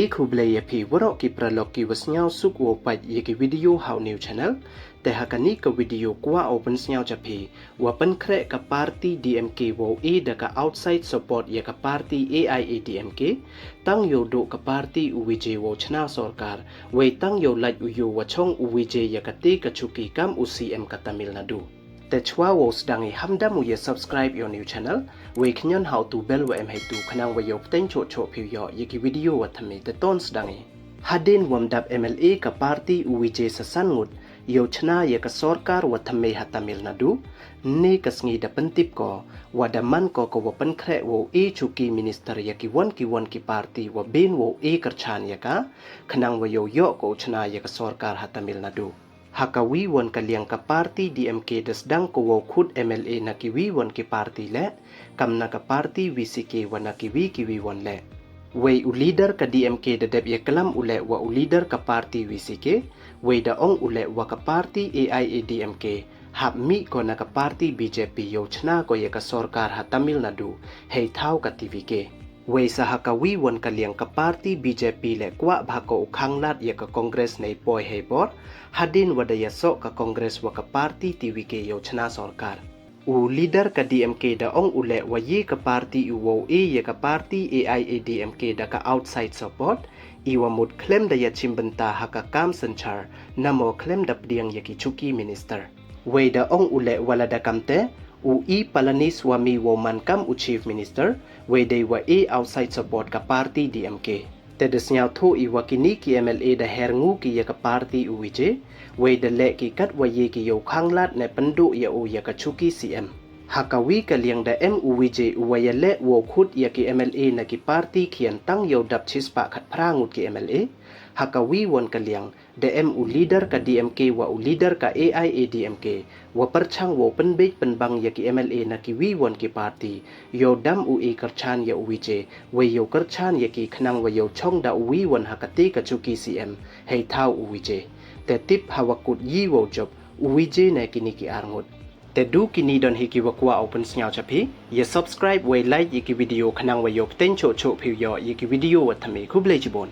kublaya pi warok ki praloki wasnyao suk wo pat yeki video how new channel te hakani ka video kwa open snyao chapi wapan kre ka party DMK wo da ka outside support ya ka party AIADMK tang yo do ka party UWJ wo chna sarkar we tang yo laj uyu wachong UWJ ya ka te ka chuki kam UCM ka Tamil Nadu te chwa wo sdangi hamda mu ye subscribe your new channel we knyon how to bell wa em hai tu khnang wa yo pten cho cho phi yo yeki video wa thame te ton sdangi hadin wamdap MLA ka party UWJ sa sangut yo chna ye ka sarkar wa thame ha Tamil Nadu ne kasngi da pentip ko wadaman ko wa pan khre wo chuki minister yaki won ki party wa ben wo karchan ya ka khnang wa yo ko chna ye ka sarkar ha Tamil Nadu hakawi won kaliang ka party DMK desdang ko wo khud MLA na kiwi won ki party le kamna ka party VCK wana kiwi won le we u leader ka DMK de deb ye kalam ule wa u leader ka party VCK we da ong ule wa ka party AIADMK hab mi ko na ka party BJP yo chna ko ye ka sarkar ha Tamil Nadu hei thau ka TVK we sa hakawi won kaliang ka party BJP le kwa bhako ukhanglat ye ka congress nei poi hei bor hadin wadaya so ka congress wa ka party TVK yo chna sarkar u leader ka DMK da ong ule wa ye ka party uwo ye ka party AIADMK da ka outside support iwa mud claim da ya chimbanta haka kam sanchar namo claim da pdiang ye ki chuki minister we da ong ule wala da kamte Palaniswamy woman kam chief minister we they wa outside support ka party DMK te desnyao thu iwa kini ki MLA da herngu ki ya ka party UWJ we de le ki kat wa ye ki yo khanglat ne pandu ya o ya ka chuki CM hakawi ka liang da MUWJ wa ya le wo khut ya ki MLA na ki party khian tang yo dap chispa khat phrangut ki MLA hakawi won ka liang da MU leader ka DMK wa u leader ka AIADMK wa perchang wo penbej penbang ya ki MLA na ki wi won ki party yo dam karchan ya UWJ we yo karchan ya ki khnang wa yo chong da wi won hakati ka chuki CM hei thau UWJ te tip hawakut yi wo job UWJ na kini ki arngut te du kini don hiki wa kwa open snyao chapi ye subscribe we like yiki video khnang wa yo pten cho phi yo yiki video wa thame khuble chibon